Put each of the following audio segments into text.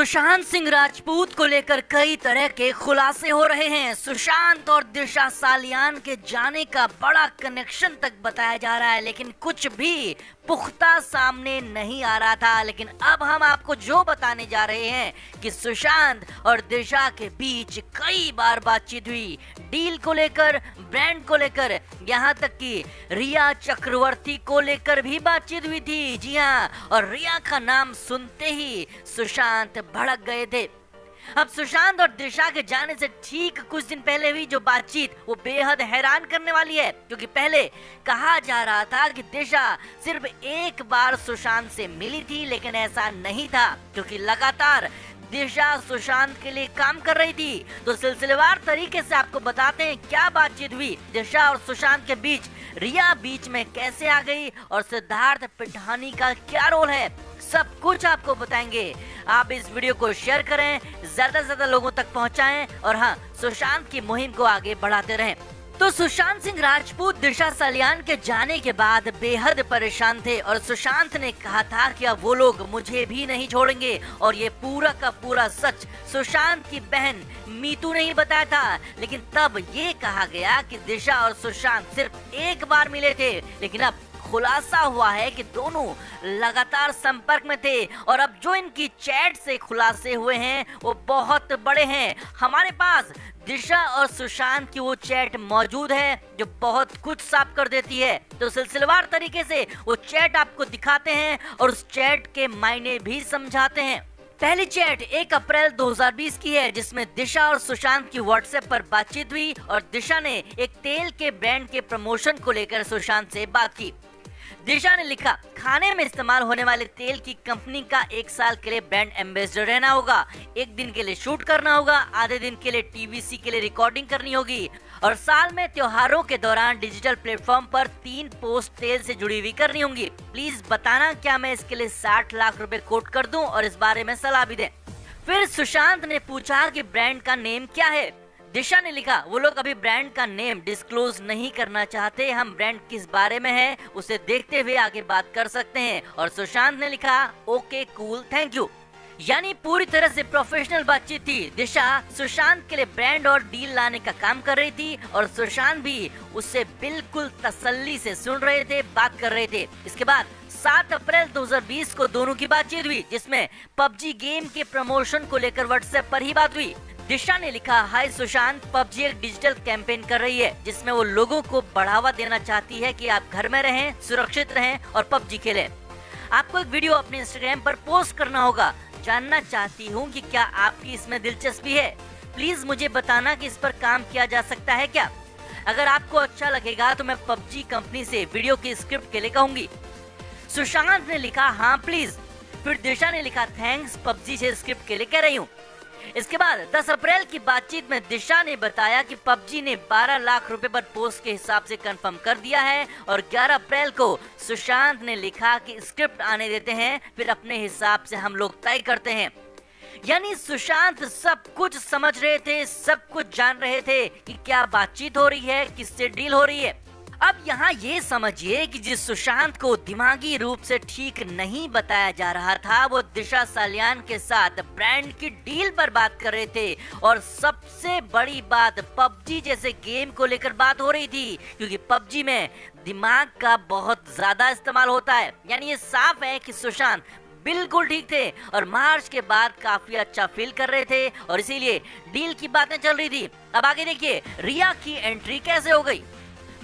सुशांत सिंह राजपूत को लेकर कई तरह के खुलासे हो रहे हैं। सुशांत और दिशा सालियान के जाने का बड़ा कनेक्शन तक बताया जा रहा है, लेकिन कुछ भी पुख्ता सामने नहीं आ रहा था। लेकिन अब हम आपको जो बताने जा रहे हैं कि सुशांत और दिशा के बीच कई बार बातचीत हुई, डील को लेकर, ब्रांड को लेकर, यहाँ तक कि रिया चक्रवर्ती को लेकर भी बातचीत हुई थी। जी हाँ, और रिया का नाम सुनते ही सुशांत भड़क गए थे। अब सुशांत और दिशा के जाने से ठीक कुछ दिन पहले हुई जो बातचीत वो बेहद हैरान करने वाली है, क्योंकि पहले कहा जा रहा था कि दिशा सिर्फ एक बार सुशांत से मिली थी, लेकिन ऐसा नहीं था, क्योंकि लगातार दिशा सुशांत के लिए काम कर रही थी। तो सिलसिलेवार तरीके से आपको बताते हैं क्या बातचीत हुई दिशा और सुशांत के बीच, रिया बीच में कैसे आ गई और सिद्धार्थ पिठानी का क्या रोल है, सब कुछ आपको बताएंगे। आप इस वीडियो को शेयर करें, ज्यादा से ज्यादा लोगों तक पहुंचाएं और हाँ, सुशांत की मुहिम को आगे बढ़ाते रहें। तो सुशांत सिंह राजपूत दिशा सालियान के जाने के बाद बेहद परेशान थे और सुशांत ने कहा था कि अब वो लोग मुझे भी नहीं छोड़ेंगे। और ये पूरा का पूरा सच सुशांत की बहन मीतू ने ही बताया था। लेकिन तब ये कहा गया कि दिशा और सुशांत सिर्फ एक बार मिले थे, लेकिन अब खुलासा हुआ है कि दोनों लगातार संपर्क में थे। और अब जो इनकी चैट से खुलासे हुए हैं वो बहुत बड़े हैं। हमारे पास दिशा और सुशांत की वो चैट मौजूद है जो बहुत कुछ साफ कर देती है। तो सिलसिलेवार तरीके से वो चैट आपको दिखाते हैं और उस चैट के मायने भी समझाते हैं। पहली चैट 1 अप्रैल 2020 की है, जिसमें दिशा और सुशांत की व्हाट्सएप पर बातचीत हुई और दिशा ने एक तेल के ब्रांड के प्रमोशन को लेकर सुशांत से बात की। दिशा ने लिखा, खाने में इस्तेमाल होने वाले तेल की कंपनी का 1 साल के लिए ब्रांड एम्बेसडर रहना होगा, 1 दिन के लिए शूट करना होगा, आधे दिन के लिए टीवीसी के लिए रिकॉर्डिंग करनी होगी और साल में त्योहारों के दौरान डिजिटल प्लेटफॉर्म पर 3 पोस्ट तेल से जुड़ी हुई करनी होंगी। प्लीज बताना क्या मैं इसके लिए 60 लाख रुपए कोट कर दूं और इस बारे में सलाह भी दें। फिर सुशांत ने पूछा कि ब्रांड का नेम क्या है। दिशा ने लिखा, वो लोग अभी ब्रांड का नेम डिस्क्लोज नहीं करना चाहते, हम ब्रांड किस बारे में है उसे देखते हुए आगे बात कर सकते हैं। और सुशांत ने लिखा, ओके कूल, थैंक यू। यानी पूरी तरह से प्रोफेशनल बातचीत थी। दिशा सुशांत के लिए ब्रांड और डील लाने का काम कर रही थी और सुशांत भी उससे बिल्कुल तसल्ली से सुन रहे थे, बात कर रहे थे। इसके बाद 7 अप्रैल 2020 को दोनों की बातचीत हुई, जिसमें पबजी गेम के प्रमोशन को लेकर व्हाट्सएप पर ही बात हुई। दिशा ने लिखा, हाय सुशांत, पबजी एक डिजिटल कैंपेन कर रही है जिसमें वो लोगों को बढ़ावा देना चाहती है कि आप घर में रहें, सुरक्षित रहें और पबजी खेलें। आपको एक वीडियो अपने इंस्टाग्राम पर पोस्ट करना होगा। जानना चाहती हूँ कि क्या आपकी इसमें दिलचस्पी है। प्लीज मुझे बताना कि इस पर काम किया जा सकता है क्या। अगर आपको अच्छा लगेगा तो मैं पबजी कंपनी से वीडियो की स्क्रिप्ट के लिए कहूंगी। सुशांत ने लिखा, हाँ प्लीज। फिर दिशा ने लिखा, थैंक्स, पबजी से स्क्रिप्ट के लिए कह रही हूँ। इसके बाद 10 अप्रैल की बातचीत में दिशा ने बताया कि पबजी ने 12 लाख रुपए पर पोस्ट के हिसाब से कंफर्म कर दिया है और 11 अप्रैल को सुशांत ने लिखा कि स्क्रिप्ट आने देते हैं, फिर अपने हिसाब से हम लोग तय करते हैं। यानी सुशांत सब कुछ समझ रहे थे, सब कुछ जान रहे थे कि क्या बातचीत हो रही है, किससे डील हो रही है। अब यहाँ ये समझिए कि जिस सुशांत को दिमागी रूप से ठीक नहीं बताया जा रहा था, वो दिशा सालियान के साथ ब्रांड की डील पर बात कर रहे थे। और सबसे बड़ी बात, पबजी जैसे गेम को लेकर बात हो रही थी, क्योंकि पबजी में दिमाग का बहुत ज्यादा इस्तेमाल होता है। यानी ये साफ है कि सुशांत बिल्कुल ठीक थे और मार्च के बाद काफी अच्छा फील कर रहे थे और इसीलिए डील की बातें चल रही थी। अब आगे देखिए रिया की एंट्री कैसे हो गई।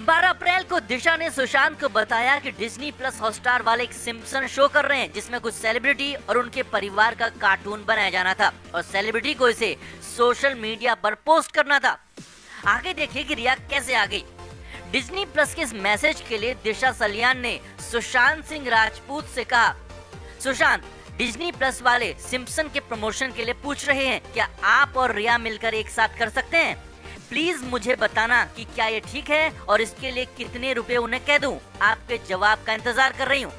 12 अप्रैल को दिशा ने सुशांत को बताया कि डिज्नी प्लस हॉटस्टार वाले एक सिम्पसन शो कर रहे हैं जिसमें कुछ सेलिब्रिटी और उनके परिवार का कार्टून बनाया जाना था और सेलिब्रिटी को इसे सोशल मीडिया पर पोस्ट करना था। आगे देखिए कि रिया कैसे आ गई। डिज्नी प्लस के इस मैसेज के लिए दिशा सालियान ने सुशांत सिंह राजपूत से कहा, सुशांत, डिज्नी प्लस वाले सिम्पसन के प्रमोशन के लिए पूछ रहे हैं, क्या आप और रिया मिलकर एक साथ कर सकते हैं। प्लीज मुझे बताना कि क्या ये ठीक है और इसके लिए कितने रुपए उन्हें कह दूं। आपके जवाब का इंतजार कर रही हूँ।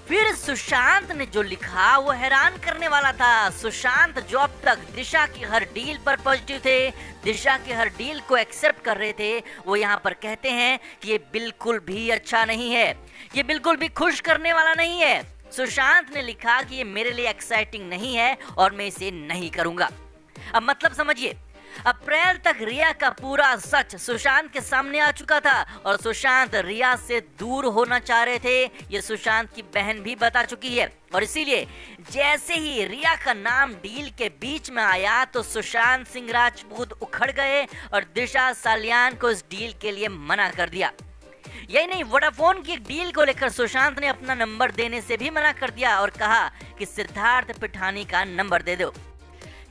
फिर सुशांत ने जो लिखा वो हैरान करने वाला था। सुशांत जो अब तक दिशा की हर डील पर पॉजिटिव थे, दिशा की हर डील को एक्सेप्ट कर रहे थे, वो यहाँ पर कहते हैं कि ये बिल्कुल भी अच्छा नहीं है, ये बिल्कुल भी खुश करने वाला नहीं है। सुशांत ने लिखा कि ये मेरे लिए एक्साइटिंग नहीं है और मैं इसे नहीं करूंगा। अब मतलब समझिए, अप्रैल तक रिया का पूरा सच सुशांत के सामने आ चुका था और सुशांत रिया से दूर होना चाह रहे थे, ये सुशांत की बहन भी बता चुकी है। और इसीलिए जैसे ही रिया का नाम डील के बीच में आया तो सुशांत सिंह राजपूत उखड़ गए और दिशा सालियान को इस डील के लिए मना कर दिया। यही नहीं, वोडाफोन की डील को लेकर सुशांत ने अपना नंबर देने से भी मना कर दिया और कहा कि सिद्धार्थ पिठानी का नंबर दे दो।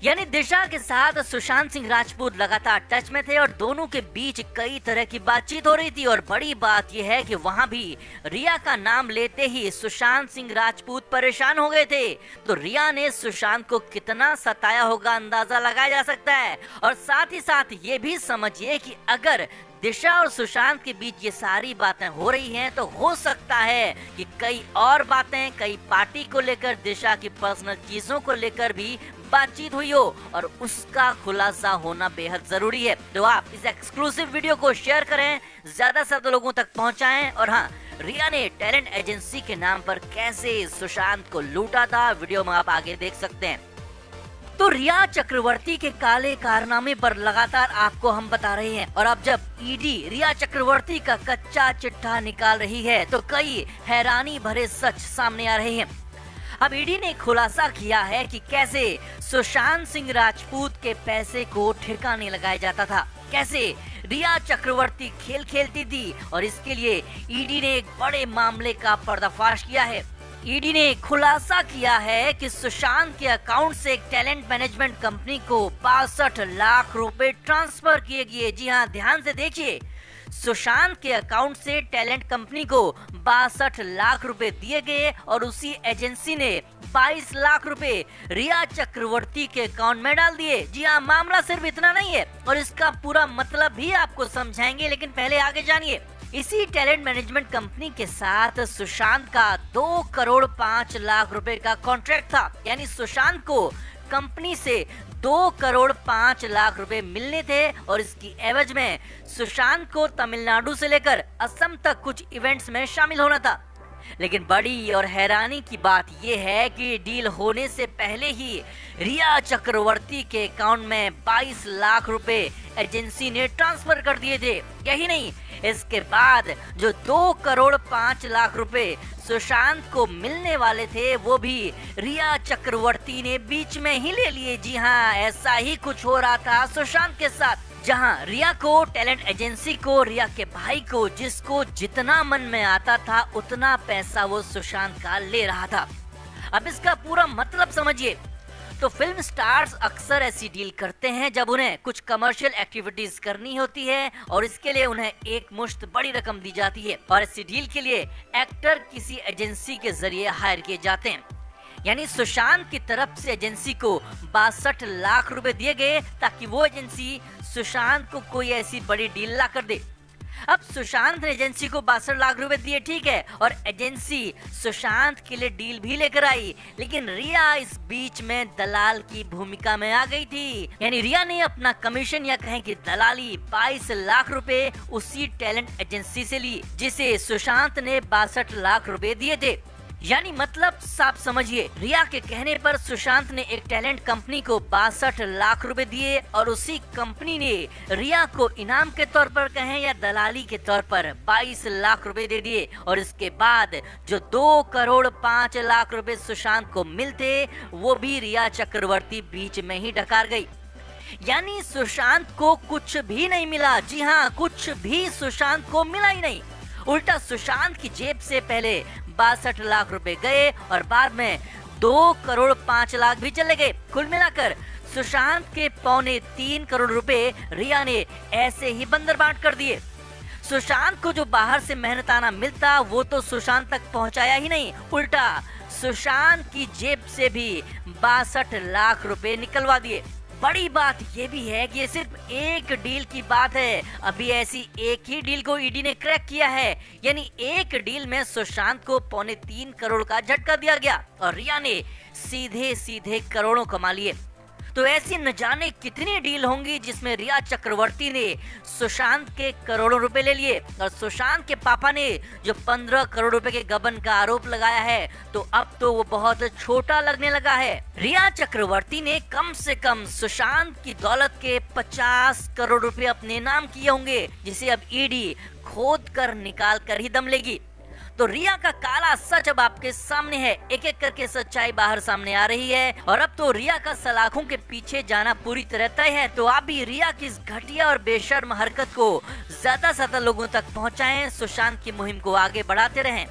यानी दिशा के साथ सुशांत सिंह राजपूत लगातार टच में थे और दोनों के बीच कई तरह की बातचीत हो रही थी। और बड़ी बात यह है कि वहां भी रिया का नाम लेते ही सुशांत सिंह राजपूत परेशान हो गए थे। तो रिया ने सुशांत को कितना सताया होगा अंदाजा लगाया जा सकता है। और साथ ही साथ ये भी समझिए कि अगर दिशा और सुशांत के बीच ये सारी बातें हो रही हैं तो हो सकता है कि कई और बातें, कई पार्टी को लेकर, दिशा की पर्सनल चीजों को लेकर भी बातचीत हुई हो और उसका खुलासा होना बेहद जरूरी है। तो आप इस एक्सक्लूसिव वीडियो को शेयर करें, ज्यादा से ज्यादा लोगों तक पहुंचाएं। और हाँ, रिया ने टैलेंट एजेंसी के नाम पर कैसे सुशांत को लूटा था, वीडियो में आप आगे देख सकते हैं। तो रिया चक्रवर्ती के काले कारनामे पर लगातार आपको हम बता रहे हैं और अब जब ईडी रिया चक्रवर्ती का कच्चा चिट्ठा निकाल रही है तो कई हैरानी भरे सच सामने आ रहे हैं। अब ईडी ने खुलासा किया है कि कैसे सुशांत सिंह राजपूत के पैसे को ठिकाने लगाया जाता था, कैसे रिया चक्रवर्ती खेल खेलती थी और इसके लिए ईडी ने एक बड़े मामले का पर्दाफाश किया है। ईडी ने खुलासा किया है कि सुशांत के अकाउंट से एक टैलेंट मैनेजमेंट कंपनी को 62 लाख रुपए ट्रांसफर किए गए। जी हाँ, ध्यान से देखिए, सुशांत के अकाउंट से टैलेंट कंपनी को 62 लाख रुपए दिए गए और उसी एजेंसी ने 22 लाख रुपए रिया चक्रवर्ती के अकाउंट में डाल दिए। जी हाँ, मामला सिर्फ इतना नहीं है और इसका पूरा मतलब भी आपको समझाएंगे, लेकिन पहले आगे जानिए। इसी टैलेंट मैनेजमेंट कंपनी के साथ सुशांत का 2 करोड़ 5 लाख रुपए का कॉन्ट्रैक्ट था। यानी सुशांत को कंपनी से 2 करोड़ 5 लाख रुपए मिलने थे और इसकी एवज में सुशांत को तमिलनाडु से लेकर असम तक कुछ इवेंट्स में शामिल होना था। लेकिन बड़ी और हैरानी की बात यह है कि डील होने से पहले ही रिया चक्रवर्ती के अकाउंट में 22 लाख रुपए एजेंसी ने ट्रांसफर कर दिए थे। यही नहीं, इसके बाद जो 2 करोड़ 5 लाख रुपए सुशांत को मिलने वाले थे वो भी रिया चक्रवर्ती ने बीच में ही ले लिए। जी हाँ, ऐसा ही कुछ हो रहा था सुशांत के साथ, जहां रिया को, टैलेंट एजेंसी को, रिया के भाई को, जिसको जितना मन में आता था उतना पैसा वो सुशांत का ले रहा था। अब इसका पूरा मतलब समझिए। तो फिल्म स्टार्स अक्सर ऐसी डील करते हैं जब उन्हें कुछ कमर्शियल एक्टिविटीज करनी होती है और इसके लिए उन्हें एक मुश्त बड़ी रकम दी जाती है और ऐसी डील के लिए एक्टर किसी एजेंसी के जरिए हायर किए जाते हैं। यानी सुशांत की तरफ से एजेंसी को 62 लाख रुपए दिए गए ताकि वो एजेंसी सुशांत को कोई ऐसी बड़ी डील ला कर दे। अब सुशांत ने एजेंसी को 62 लाख रुपए दिए, ठीक है, और एजेंसी सुशांत के लिए डील भी लेकर आई, लेकिन रिया इस बीच में दलाल की भूमिका में आ गई थी। यानी रिया ने अपना कमीशन या कहें कि दलाली 22 लाख रुपए उसी टैलेंट एजेंसी से ली जिसे सुशांत ने 62 लाख रुपए दिए थे। यानी मतलब साफ समझिए, रिया के कहने पर सुशांत ने एक टैलेंट कंपनी को 62 लाख रुपए दिए और उसी कंपनी ने रिया को इनाम के तौर पर कहें या दलाली के तौर पर 22 लाख रुपए दे दिए और इसके बाद जो 2 करोड़ 5 लाख रुपए सुशांत को मिलते वो भी रिया चक्रवर्ती बीच में ही डकार गई। यानी सुशांत को कुछ भी नहीं मिला। जी हाँ, कुछ भी सुशांत को मिला ही नहीं। उल्टा सुशांत की जेब से पहले 62 लाख रुपए गए और बाद में 2 करोड़ 5 लाख भी चले गए। कुल मिलाकर सुशांत के 2.25 करोड़ रुपए रिया ने ऐसे ही बंदर बांट कर दिए। सुशांत को जो बाहर से मेहनताना मिलता वो तो सुशांत तक पहुंचाया ही नहीं, उल्टा सुशांत की जेब से भी 62 लाख रुपए निकलवा दिए। बड़ी बात ये भी है कि ये सिर्फ एक डील की बात है। अभी ऐसी एक ही डील को ईडी ने क्रैक किया है। यानी एक डील में सुशांत को 2.25 करोड़ का झटका दिया गया और रिया ने सीधे सीधे करोड़ों कमा लिए। तो ऐसी न जाने कितनी डील होंगी जिसमें रिया चक्रवर्ती ने सुशांत के करोड़ों रुपए ले लिए और सुशांत के पापा ने जो 15 करोड़ रुपए के गबन का आरोप लगाया है, तो अब तो वो बहुत छोटा लगने लगा है। रिया चक्रवर्ती ने कम से कम सुशांत की दौलत के 50 करोड़ रुपए अपने नाम किए होंगे, जिसे अब ईडी खोद कर निकाल कर ही दम लेगी। तो रिया का काला सच अब आपके सामने है, एक एक करके सच्चाई बाहर सामने आ रही है और अब तो रिया का सलाखों के पीछे जाना पूरी तरह तय है। तो आप भी रिया की इस घटिया और बेशर्म हरकत को ज्यादा से ज्यादा लोगों तक पहुंचाएं, सुशांत की मुहिम को आगे बढ़ाते रहें।